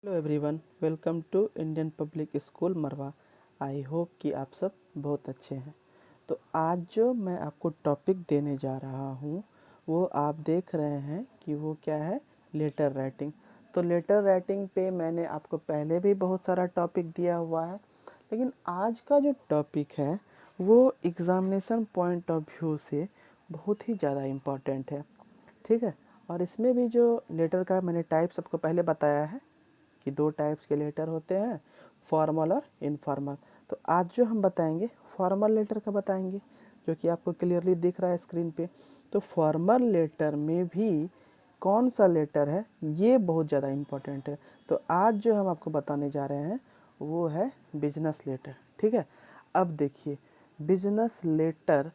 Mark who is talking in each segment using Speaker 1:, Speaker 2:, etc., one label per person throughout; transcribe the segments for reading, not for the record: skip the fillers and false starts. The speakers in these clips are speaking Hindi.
Speaker 1: Hello everyone, welcome to Indian public School Marwa. I hope कि आप सब बहुत अच्छे हैं। तो आज जो मैं आपको टॉपिक देने जा रहा हूँ वो आप देख रहे हैं कि वो क्या है, लेटर राइटिंग। तो लेटर राइटिंग पे मैंने आपको पहले भी बहुत सारा टॉपिक दिया हुआ है, लेकिन आज का जो टॉपिक है वो एग्ज़ामिनेशन पॉइंट ऑफ व्यू से बहुत ही ज़्यादा इम्पॉर्टेंट है। ठीक है। और इसमें भी जो लेटर का मैंने टाइप सबको पहले बताया है कि दो टाइप्स के लेटर होते हैं, फॉर्मल और इनफॉर्मल। तो आज जो हम बताएंगे फॉर्मल लेटर का बताएंगे, जो कि आपको क्लियरली दिख रहा है स्क्रीन पे। तो फॉर्मल लेटर में भी कौन सा लेटर है ये बहुत ज़्यादा इम्पोर्टेंट है। तो आज जो हम आपको बताने जा रहे हैं वो है बिजनेस लेटर। ठीक है। अब देखिए, बिजनेस लेटर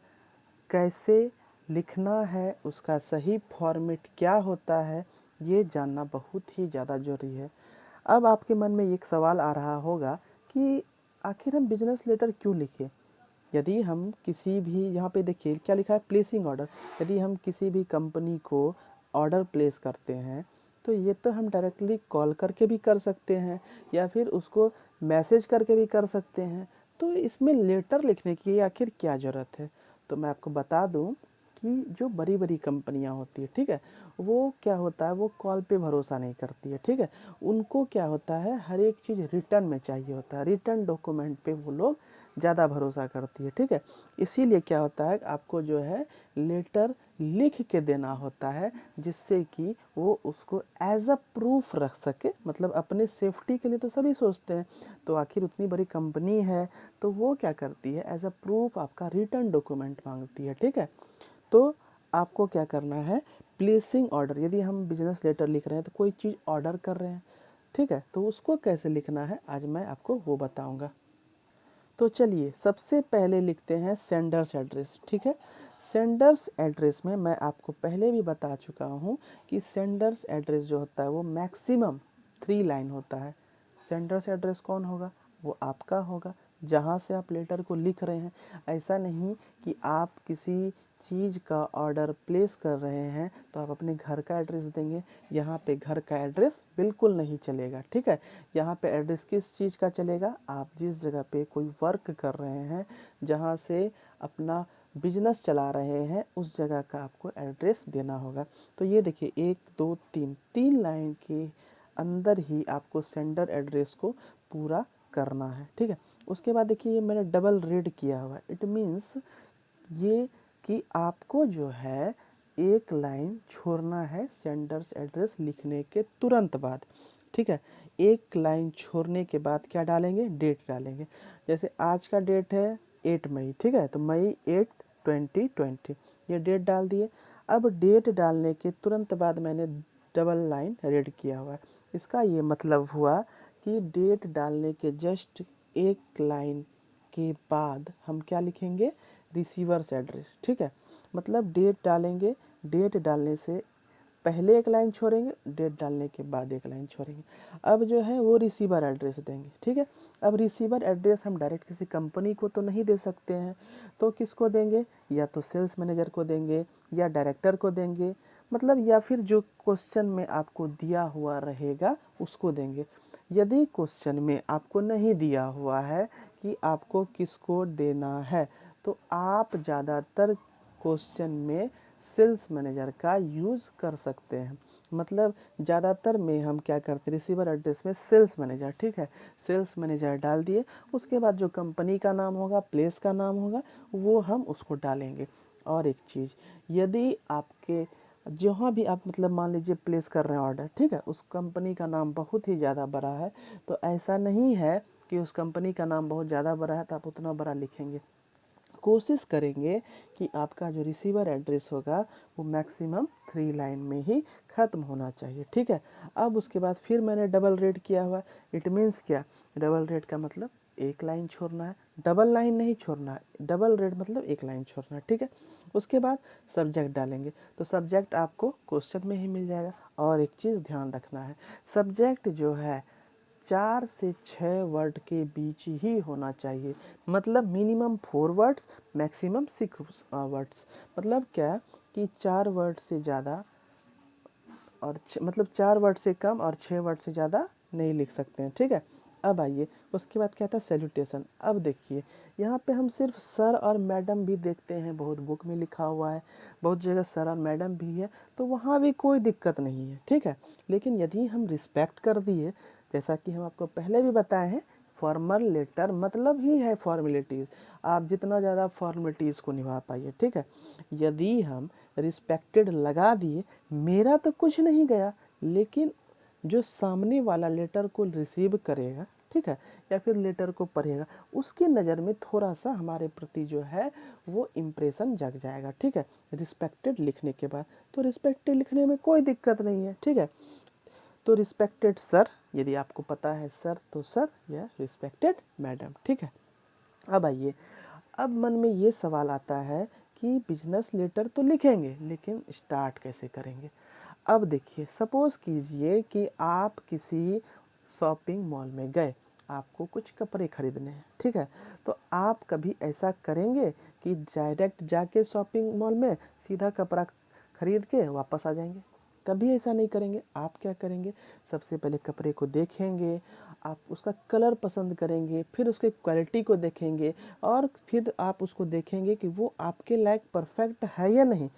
Speaker 1: कैसे लिखना है, उसका सही फॉर्मेट क्या होता है, ये जानना बहुत ही ज़्यादा ज़रूरी है। अब आपके मन में एक सवाल आ रहा होगा कि आखिर हम बिजनेस लेटर क्यों लिखें। यदि हम किसी भी, यहाँ पे देखिए क्या लिखा है, प्लेसिंग ऑर्डर। यदि हम किसी भी कंपनी को ऑर्डर प्लेस करते हैं तो ये तो हम डायरेक्टली कॉल करके भी कर सकते हैं या फिर उसको मैसेज करके भी कर सकते हैं। तो इसमें लेटर लिखने की आखिर क्या ज़रूरत है। तो मैं आपको बता दूं कि जो बड़ी बड़ी कंपनियां होती है, ठीक है, वो क्या होता है, वो कॉल पे भरोसा नहीं करती है। ठीक है। उनको क्या होता है, हर एक चीज़ रिटर्न में चाहिए होता है, रिटर्न डॉक्यूमेंट पे वो लोग ज़्यादा भरोसा करती है। ठीक है। इसीलिए क्या होता है, आपको जो है लेटर लिख के देना होता है, जिससे कि वो उसको एज अ प्रूफ रख सके। मतलब अपने सेफ्टी के लिए तो सभी सोचते हैं, तो आखिर उतनी बड़ी कंपनी है तो वो क्या करती है, एज अ प्रूफ आपका रिटर्न डॉक्यूमेंट मांगती है। ठीक है। तो आपको क्या करना है, प्लेसिंग ऑर्डर, यदि हम बिजनेस लेटर लिख रहे हैं तो कोई चीज़ ऑर्डर कर रहे हैं, ठीक है, तो उसको कैसे लिखना है आज मैं आपको वो बताऊंगा। तो चलिए सबसे पहले लिखते हैं सेंडर्स एड्रेस। ठीक है। सेंडर्स एड्रेस में मैं आपको पहले भी बता चुका हूँ कि सेंडर्स एड्रेस जो होता है वो मैक्सिमम 3 लाइन होता है। सेंडर्स एड्रेस कौन होगा, वो आपका होगा, जहाँ से आप लेटर को लिख रहे हैं। ऐसा नहीं कि आप किसी चीज़ का ऑर्डर प्लेस कर रहे हैं तो आप अपने घर का एड्रेस देंगे। यहाँ पे घर का एड्रेस बिल्कुल नहीं चलेगा। ठीक है। यहाँ पे एड्रेस किस चीज़ का चलेगा, आप जिस जगह पे कोई वर्क कर रहे हैं, जहाँ से अपना बिजनेस चला रहे हैं, उस जगह का आपको एड्रेस देना होगा। तो ये देखिए, 1 2 3 के अंदर ही आपको सेंडर एड्रेस को पूरा करना है। ठीक है। उसके बाद देखिए, ये मैंने डबल रीड किया हुआ है। इट मीन्स ये कि आपको जो है एक लाइन छोड़ना है सेंडर्स एड्रेस लिखने के तुरंत बाद। ठीक है। एक लाइन छोड़ने के बाद क्या डालेंगे, डेट डालेंगे। जैसे आज का डेट है 8 मई, ठीक है, तो मई 8 2020 ये डेट डाल दिए। अब डेट डालने के तुरंत बाद मैंने डबल लाइन रीड किया हुआ है। इसका ये मतलब हुआ कि डेट डालने के जस्ट एक लाइन के बाद हम क्या लिखेंगे, रिसीवर्स एड्रेस। ठीक है। मतलब डेट डालेंगे, डेट डालने से पहले एक लाइन छोड़ेंगे, डेट डालने के बाद एक लाइन छोड़ेंगे। अब जो है वो रिसीवर एड्रेस देंगे। ठीक है। अब रिसीवर एड्रेस हम डायरेक्ट किसी कंपनी को तो नहीं दे सकते हैं, तो किसको देंगे, या तो सेल्स मैनेजर को देंगे या डायरेक्टर को देंगे, मतलब या फिर जो क्वेश्चन में आपको दिया हुआ रहेगा उसको देंगे। यदि क्वेश्चन में आपको नहीं दिया हुआ है कि आपको किसको देना है, तो आप ज़्यादातर क्वेश्चन में सेल्स मैनेजर का यूज़ कर सकते हैं। मतलब ज़्यादातर में हम क्या करते हैं, रिसीवर एड्रेस में सेल्स मैनेजर, ठीक है, सेल्स मैनेजर डाल दिए। उसके बाद जो कंपनी का नाम होगा, प्लेस का नाम होगा, वो हम उसको डालेंगे। और एक चीज़, यदि आपके जहाँ भी आप मतलब मान लीजिए प्लेस कर रहे हैं ऑर्डर, ठीक है, उस कंपनी का नाम बहुत ही ज़्यादा बड़ा है, तो ऐसा नहीं है कि उस कंपनी का नाम बहुत ज़्यादा बड़ा है तो आप उतना बड़ा लिखेंगे। कोशिश करेंगे कि आपका जो रिसीवर एड्रेस होगा वो मैक्सिमम 3 लाइन में ही ख़त्म होना चाहिए। ठीक है। अब उसके बाद फिर मैंने डबल रेड किया हुआ है। इट मीन्स क्या, डबल रेड का मतलब एक लाइन छोड़ना है, डबल लाइन नहीं छोड़ना है। डबल रेड मतलब एक लाइन छोड़ना है। ठीक है। उसके बाद सब्जेक्ट डालेंगे, तो सब्जेक्ट आपको क्वेश्चन में ही मिल जाएगा। और एक चीज़ ध्यान रखना है, सब्जेक्ट जो है 4 से 6 वर्ड के बीच ही होना चाहिए। मतलब मिनिमम 4 वर्ड्स, मैक्सिमम 6 वर्ड्स। मतलब क्या कि 4 वर्ड से ज़्यादा और मतलब 4 वर्ड से कम और 6 वर्ड से ज़्यादा नहीं लिख सकते हैं, ठीक है। अब आइए उसके बाद क्या था, सैल्यूटेशन। अब देखिए यहाँ पे हम सिर्फ सर और मैडम भी देखते हैं, बहुत बुक में लिखा हुआ है, बहुत जगह सर और मैडम भी है, तो वहाँ भी कोई दिक्कत नहीं है, ठीक है। लेकिन यदि हम रिस्पेक्ट कर दिए, जैसा कि हम आपको पहले भी बताए हैं, फॉर्मल लेटर मतलब ही है फॉर्मेलिटीज़, आप जितना ज़्यादा फॉर्मेलिटीज़ को निभा पाइए, ठीक है। यदि हम रिस्पेक्टेड लगा दिए, मेरा तो कुछ नहीं गया, लेकिन जो सामने वाला लेटर को रिसीव करेगा, ठीक है, या फिर लेटर को पढ़ेगा, उसकी नज़र में थोड़ा सा हमारे प्रति जो है वो इम्प्रेशन जग जाएगा, ठीक है, रिस्पेक्टेड लिखने के बाद। तो रिस्पेक्टेड लिखने में कोई दिक्कत नहीं है, ठीक है। तो रिस्पेक्टेड सर, यदि आपको पता है सर तो सर, या रिस्पेक्टेड मैडम, ठीक है। अब आइए, अब मन में ये सवाल आता है कि बिजनेस लेटर तो लिखेंगे, लेकिन स्टार्ट कैसे करेंगे। अब देखिए, सपोज़ कीजिए कि आप किसी शॉपिंग मॉल में गए, आपको कुछ कपड़े खरीदने हैं, ठीक है। तो आप कभी ऐसा करेंगे कि डायरेक्ट जाके शॉपिंग मॉल में सीधा कपड़ा खरीद के वापस आ जाएंगे? कभी ऐसा नहीं करेंगे। आप क्या करेंगे, सबसे पहले कपड़े को देखेंगे, आप उसका कलर पसंद करेंगे, फिर उसके क्वालिटी को देखेंगे, और फिर आप उसको देखेंगे कि वो आपके लायक परफेक्ट है या नहीं।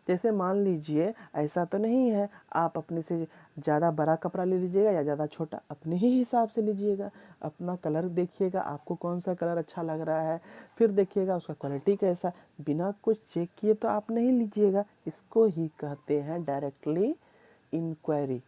Speaker 1: जैसे मान लीजिए, ऐसा तो नहीं है आप अपने से ज़्यादा बड़ा कपड़ा ले लीजिएगा या ज़्यादा छोटा, अपने ही हिसाब से लीजिएगा। अपना कलर देखिएगा, आपको कौन सा कलर अच्छा लग रहा है, फिर देखिएगा उसका क्वालिटी कैसा। बिना कुछ चेक किए तो आप नहीं लीजिएगा। इसको ही कहते हैं डायरेक्टली इंक्वायरी।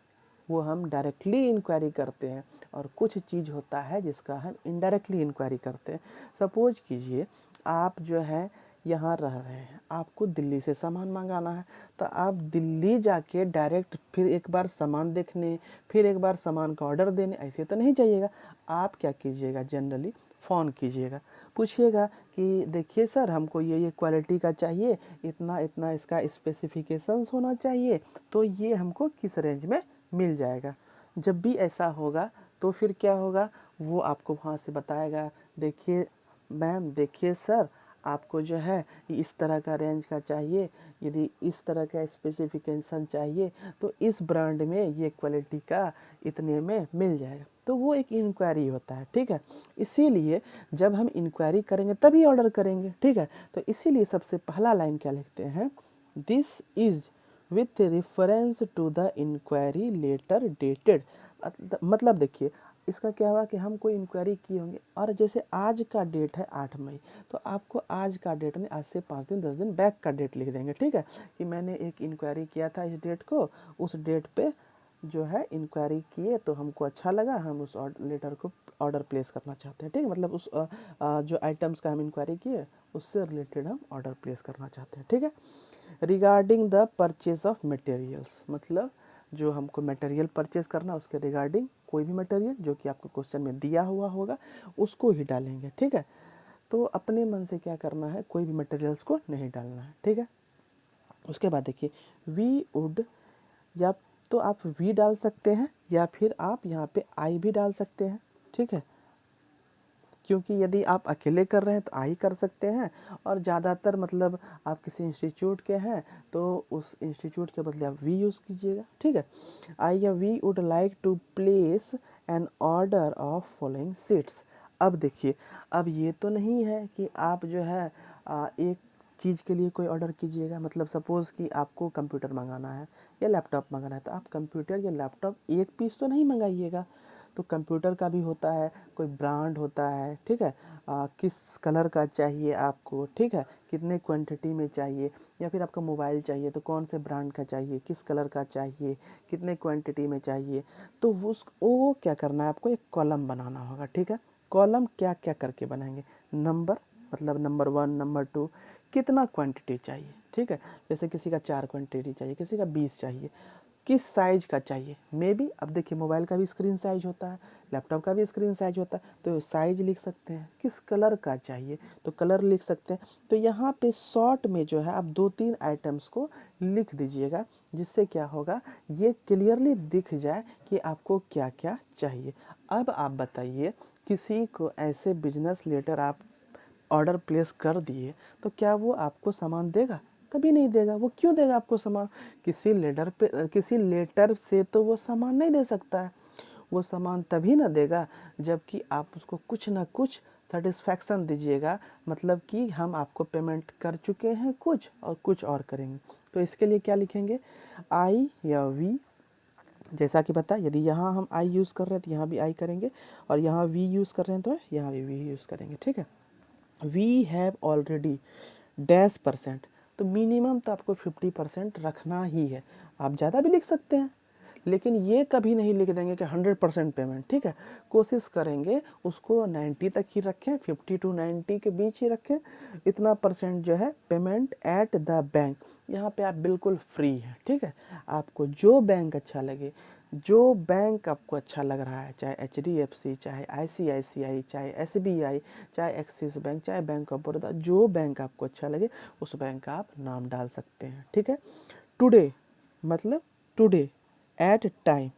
Speaker 1: वो हम डायरेक्टली इंक्वायरी करते हैं, और कुछ चीज़ होता है जिसका हम इनडायरेक्टली इंक्वायरी करते हैं। सपोज कीजिए आप जो है यहाँ रह रहे हैं, आपको दिल्ली से सामान मंगाना है, तो आप दिल्ली जाके डायरेक्ट फिर एक बार सामान देखने, फिर एक बार सामान का ऑर्डर देने, ऐसे तो नहीं जाइएगा। आप क्या कीजिएगा, जनरली फ़ोन कीजिएगा, पूछिएगा कि देखिए सर, हमको ये क्वालिटी का चाहिए, इतना इतना इसका स्पेसिफिकेशंस होना चाहिए, तो ये हमको किस रेंज में मिल जाएगा। जब भी ऐसा होगा तो फिर क्या होगा, वो आपको वहाँ से बताएगा, देखिए मैम, देखिए सर, आपको जो है इस तरह का रेंज का चाहिए, यदि इस तरह का स्पेसिफिकेशन चाहिए तो इस ब्रांड में ये क्वालिटी का इतने में मिल जाएगा। तो वो एक इंक्वायरी होता है, ठीक है। इसीलिए जब हम इंक्वायरी करेंगे तभी ऑर्डर करेंगे, ठीक है। तो इसीलिए सबसे पहला लाइन क्या लिखते हैं, this is with reference to the inquiry letter dated. मतलब देखिए, इसका क्या हुआ कि हम कोई इंक्वायरी किए होंगे, और जैसे आज का डेट है 8 मई, तो आपको आज का डेट नहीं, आज से 5 दिन 10 दिन बैक का डेट लिख देंगे, ठीक है, कि मैंने एक इंक्वायरी किया था इस डेट को, उस डेट पे जो है इंक्वायरी किए तो हमको अच्छा लगा, हम उस लेटर को ऑर्डर प्लेस करना चाहते हैं, ठीक है। मतलब उस जो आइटम्स का हम इंक्वायरी किए उससे रिलेटेड हम ऑर्डर प्लेस करना चाहते हैं, ठीक है। Regarding the purchase of materials, मतलब जो हमको मटेरियल परचेज करना, उसके रिगार्डिंग कोई भी मटेरियल जो कि आपको क्वेश्चन में दिया हुआ होगा उसको ही डालेंगे, ठीक है। तो अपने मन से क्या करना है, कोई भी मटेरियल्स को नहीं डालना है, ठीक है। उसके बाद देखिए, वी वुड, या तो आप वी डाल सकते हैं, या फिर आप यहाँ पे आई भी डाल सकते हैं, ठीक है। क्योंकि यदि आप अकेले कर रहे हैं तो आई कर सकते हैं, और ज़्यादातर मतलब आप किसी इंस्टीट्यूट के हैं तो उस इंस्टीट्यूट के बदले आप वी यूज़ कीजिएगा, ठीक है। आई या we would like to place an order of following seats. अब देखिए, अब ये तो नहीं है कि आप जो है एक चीज़ के लिए कोई ऑर्डर कीजिएगा। मतलब सपोज़ कि आपको कंप्यूटर मंगाना है या लैपटॉप मंगाना है, तो आप कंप्यूटर या लैपटॉप एक पीस तो नहीं मंगाइएगा। तो कंप्यूटर का भी होता है, कोई ब्रांड होता है, ठीक है, किस कलर का चाहिए आपको, ठीक है, कितने क्वांटिटी में चाहिए, या फिर आपका मोबाइल चाहिए तो कौन से ब्रांड का चाहिए, किस कलर का चाहिए, कितने क्वांटिटी में चाहिए। तो वो क्या करना है, आपको एक कॉलम बनाना होगा, ठीक है। कॉलम क्या क्या करके बनाएंगे, नंबर, मतलब नंबर 1 नंबर 2, कितना क्वांटिटी चाहिए, ठीक है। जैसे किसी का 4 क्वांटिटी चाहिए, किसी का 20 चाहिए, किस साइज का चाहिए, मे बी। अब देखिए, मोबाइल का भी स्क्रीन साइज होता है, लैपटॉप का भी स्क्रीन साइज होता है, तो साइज लिख सकते हैं। किस कलर का चाहिए तो कलर लिख सकते हैं। तो यहाँ पे शॉर्ट में जो है आप 2-3 आइटम्स को लिख दीजिएगा, जिससे क्या होगा, ये क्लियरली दिख जाए कि आपको क्या क्या चाहिए। अब आप बताइए, किसी को ऐसे बिजनेस लेटर आप ऑर्डर प्लेस कर दिए तो क्या वो आपको सामान देगा? कभी नहीं देगा। वो क्यों देगा आपको सामान? किसी लेटर से तो वो सामान नहीं दे सकता है। वो सामान तभी ना देगा जबकि आप उसको कुछ ना कुछ सेटिस्फैक्शन दीजिएगा, मतलब कि हम आपको पेमेंट कर चुके हैं कुछ और कुछ और करेंगे। तो इसके लिए क्या लिखेंगे, आई या वी, जैसा कि पता यदि यहाँ हम आई यूज़ कर रहे हैं तो यहाँ भी आई करेंगे, और यहाँ वी यूज़ कर रहे हैं तो यहाँ भी वी यूज़ करेंगे। ठीक है, we have already dash percent, तो मिनिमम तो आपको 50% रखना ही है। आप ज़्यादा भी लिख सकते हैं, लेकिन ये कभी नहीं लिख देंगे कि 100% पेमेंट। ठीक है, कोशिश करेंगे उसको 90 तक ही रखें, 50 to 90 के बीच ही रखें। इतना परसेंट जो है पेमेंट एट द बैंक, यहाँ पे आप बिल्कुल फ्री हैं। ठीक है, आपको जो बैंक अच्छा लगे, जो बैंक आपको अच्छा लग रहा है, चाहे HDFC, चाहे ICICI, चाहे SBI, चाहे एक्सिस बैंक, चाहे बैंक ऑफ बड़ौदा, जो बैंक आपको अच्छा लगे उस बैंक का आप नाम डाल सकते हैं। ठीक है, टुडे मतलब टुडे एट टाइम,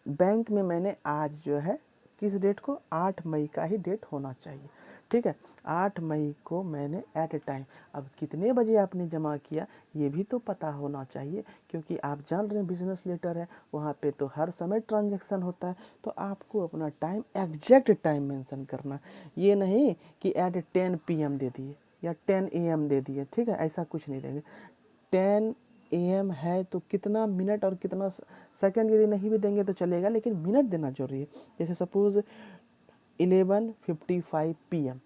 Speaker 1: बैंक में मैंने आज जो है किस डेट को, 8 मई का ही डेट होना चाहिए। ठीक है, 8 मई को मैंने एट ए टाइम, अब कितने बजे आपने जमा किया ये भी तो पता होना चाहिए, क्योंकि आप जान रहे हैं बिजनेस लेटर है, वहाँ पे तो हर समय ट्रांजैक्शन होता है। तो आपको अपना टाइम, एग्जैक्ट टाइम मेंशन करना, ये नहीं कि एट 10 PM दे दिए या 10 AM दे दिए। ठीक है, ऐसा कुछ नहीं देंगे। 10 AM है तो कितना मिनट और कितना सेकंड यदि नहीं भी देंगे तो चलेगा, लेकिन मिनट देना जरूरी है। जैसे सपोज 11:55 PM,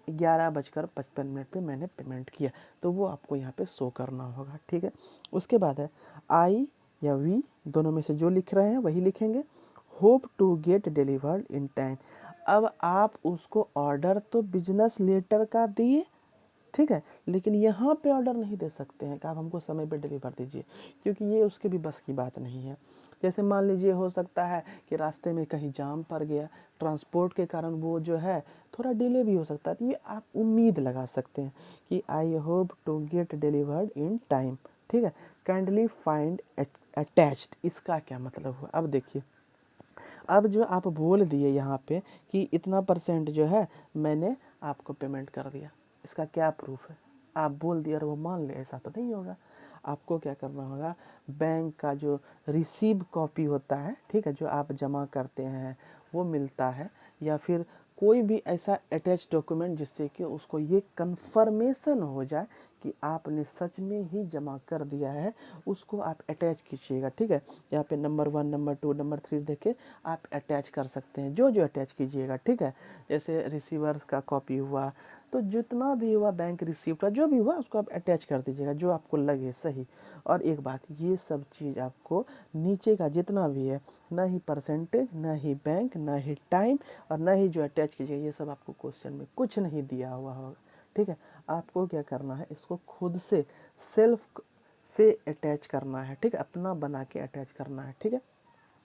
Speaker 1: 11:55 पे मैंने पेमेंट किया, तो वो आपको यहाँ पे शो करना होगा। ठीक है, उसके बाद है आई या वी, दोनों में से जो लिख रहे हैं वही लिखेंगे। Hope to get delivered in time, अब आप उसको ऑर्डर तो बिजनेस लेटर का दिए, ठीक है, लेकिन यहाँ पे ऑर्डर नहीं दे सकते हैं कि आप हमको समय पे डिलीवर दीजिए, क्योंकि ये उसके भी बस की बात नहीं है। जैसे मान लीजिए हो सकता है कि रास्ते में कहीं जाम पड़ गया, ट्रांसपोर्ट के कारण वो जो है थोड़ा डिले भी हो सकता है, तो ये आप उम्मीद लगा सकते हैं कि I hope to get delivered in time. ठीक है, काइंडली फाइंड अटैच्ड, इसका क्या मतलब हुआ, अब देखिए, अब जो आप बोल दिए यहाँ पे कि इतना परसेंट जो है मैंने आपको पेमेंट कर दिया, इसका क्या प्रूफ है, आप बोल दिया और वो मान ले, ऐसा तो नहीं होगा। आपको क्या करना होगा, बैंक का जो रिसीव कॉपी होता है, ठीक है, जो आप जमा करते हैं वो मिलता है, या फिर कोई भी ऐसा अटैच डॉक्यूमेंट जिससे कि उसको ये कंफर्मेशन हो जाए कि आपने सच में ही जमा कर दिया है, उसको आप अटैच कीजिएगा। ठीक है, यहाँ पे नंबर 1, नंबर 2, नंबर 3 देके आप अटैच कर सकते हैं, जो जो अटैच कीजिएगा। ठीक है, जैसे रिसीवर्स का कॉपी हुआ, तो जितना भी हुआ बैंक रिसीप्ट का जो भी हुआ उसको आप अटैच कर दीजिएगा, जो आपको लगे सही। और एक बात, ये सब चीज़ आपको नीचे का जितना भी है, ना ही परसेंटेज, ना ही बैंक, ना ही टाइम, और ना ही जो अटैच कीजिएगा, ये सब आपको क्वेश्चन में कुछ नहीं दिया हुआ होगा। ठीक है, आपको क्या करना है, इसको खुद से सेल्फ से अटैच करना है। ठीक है, अपना बना के अटैच करना है। ठीक है,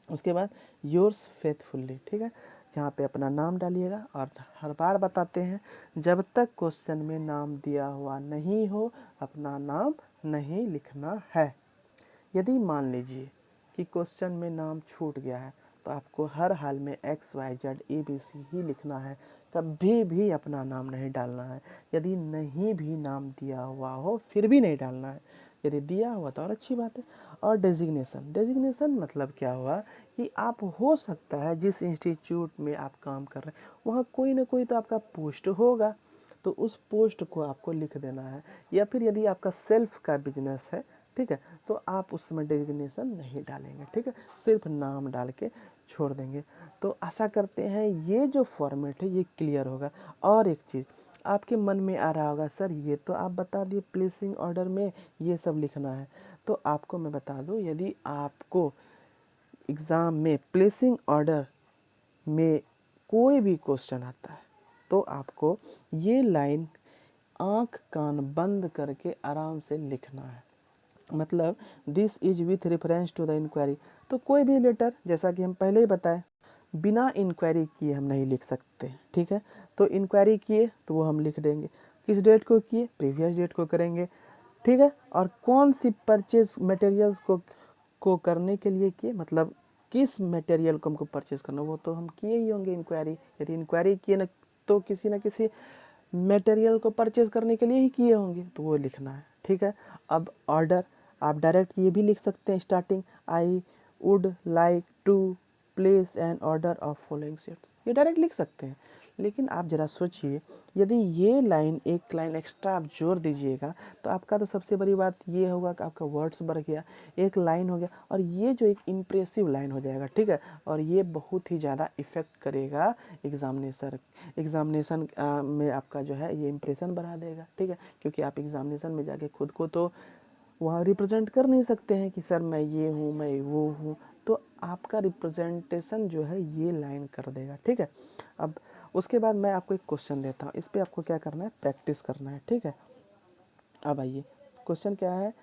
Speaker 1: उसके बाद योर्स फेथफुल्ली, ठीक है, यहाँ पे अपना नाम डालिएगा, और हर बार बताते हैं जब तक क्वेश्चन में नाम दिया हुआ नहीं हो अपना नाम नहीं लिखना है। यदि मान लीजिए कि क्वेश्चन में नाम छूट गया है तो आपको हर हाल में XYZ ABC ही लिखना है, कभी भी अपना नाम नहीं डालना है। यदि नहीं भी नाम दिया हुआ हो फिर भी नहीं डालना है, यदि दिया हुआ तो और अच्छी बात है। और डेजिग्नेशन, डेजिग्नेशन मतलब क्या हुआ कि आप हो सकता है जिस इंस्टीट्यूट में आप काम कर रहे हैं वहाँ कोई ना कोई तो आपका पोस्ट होगा, तो उस पोस्ट को आपको लिख देना है। या फिर यदि आपका सेल्फ का बिजनेस है, ठीक है, तो आप उस समय डेजिग्नेशन नहीं डालेंगे। ठीक है, सिर्फ नाम डाल के छोड़ देंगे। तो आशा करते हैं ये जो फॉर्मेट है ये क्लियर होगा। और एक चीज़ आपके मन में आ रहा होगा, सर ये तो आप बता दिए प्लेसिंग ऑर्डर में ये सब लिखना है, तो आपको मैं बता दूं, यदि आपको एग्ज़ाम में प्लेसिंग ऑर्डर में कोई भी क्वेश्चन आता है तो आपको ये लाइन आँख कान बंद करके आराम से लिखना है, मतलब this is with reference to the inquiry. तो कोई भी लेटर, जैसा कि हम पहले ही बताए, बिना इंक्वायरी किए हम नहीं लिख सकते। ठीक है, तो इंक्वायरी किए तो वो हम लिख देंगे, किस डेट को किए, प्रीवियस डेट को करेंगे। ठीक है, और कौन सी परचेज मटेरियल्स को करने के लिए किए, मतलब किस मटेरियल को हमको परचेज करना, वो तो हम किए ही होंगे इंक्वायरी। यदि इंक्वायरी किए ना तो किसी न किसी मटेरियल को परचेज करने के लिए ही किए होंगे, तो वो लिखना है। ठीक है, अब ऑर्डर आप डायरेक्ट ये भी लिख सकते हैं starting, I would like to place and order of following seats, ये डायरेक्ट लिख सकते हैं। लेकिन आप ज़रा सोचिए, यदि ये लाइन एक लाइन एक्स्ट्रा आप जोड़ दीजिएगा तो आपका तो सबसे बड़ी बात ये होगा कि आपका वर्ड्स बढ़ गया, एक लाइन हो गया, और ये जो एक इम्प्रेसिव लाइन हो जाएगा, ठीक है। और ये बहुत ही ज़्यादा इफ़ेक्ट करेगा एग्जामिनेशन में आपका जो है ये इम्प्रेशन बढ़ा देगा, ठीक है। क्योंकि आप एग्जामिनेशन में जाके खुद को तो वहाँ रिप्रेजेंट कर नहीं सकते हैं कि सर मैं ये हूँ, मैं वो हूँ, तो आपका रिप्रेजेंटेशन जो है ये लाइन कर देगा, ठीक है। अब उसके बाद मैं आपको एक क्वेश्चन देता हूँ, इस पर आपको क्या करना है, प्रैक्टिस करना है, ठीक है। अब आइए, क्वेश्चन क्या है,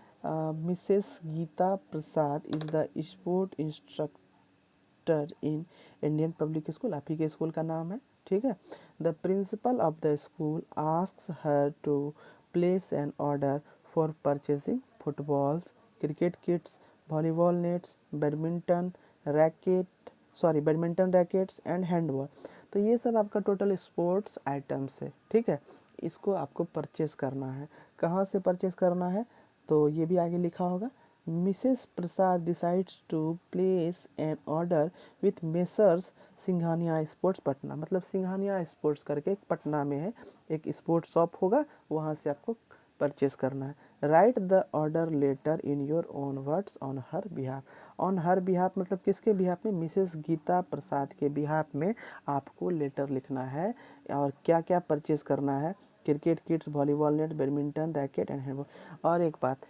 Speaker 1: Mrs Geeta Prasad is the sport instructor in Indian public school, आप ही के स्कूल का नाम है, ठीक है। The principal of the school asks her to place an order for purchasing footballs, cricket kits, volleyball nets, badminton rackets and handball. तो ये सब आपका टोटल स्पोर्ट्स आइटम्स है, ठीक है। इसको आपको परचेस करना है। कहाँ से परचेस करना है, तो ये भी आगे लिखा होगा। Mrs Prasad decides to place an order with Messrs Singhania sports Patna, मतलब सिंघानिया स्पोर्ट्स करके पटना में है, एक स्पोर्ट्स शॉप होगा, वहाँ से आपको परचेस करना है। Write the order letter in your own words on her behalf. On her behalf मतलब किसके बिहाफ में, मिसेस गीता प्रसाद के बिहाफ में आपको लेटर लिखना है। और क्या क्या परचेस करना है, cricket kits, volleyball net, badminton racket and handball. और एक बात,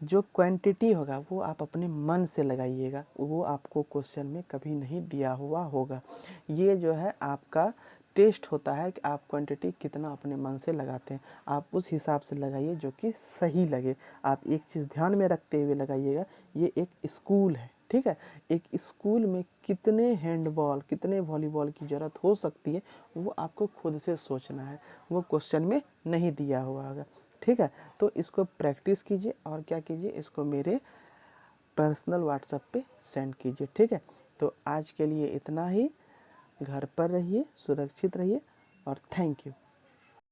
Speaker 1: जो क्वांटिटी होगा वो आप अपने मन से लगाइएगा, वो आपको क्वेश्चन में कभी नहीं दिया हुआ होगा। ये जो है आपका टेस्ट होता है कि आप क्वांटिटी कितना अपने मन से लगाते हैं, आप उस हिसाब से लगाइए जो कि सही लगे। आप एक चीज़ ध्यान में रखते हुए लगाइएगा, ये एक स्कूल है, ठीक है। एक स्कूल में कितने हैंडबॉल, कितने वॉलीबॉल की ज़रूरत हो सकती है, वो आपको खुद से सोचना है, वो क्वेश्चन में नहीं दिया हुआ होगा, ठीक है। तो इसको प्रैक्टिस कीजिए और क्या कीजिए, इसको मेरे पर्सनल व्हाट्सएप पे सेंड कीजिए, ठीक है। तो आज के लिए इतना ही। घर पर रहिए, सुरक्षित रहिए और थैंक यू।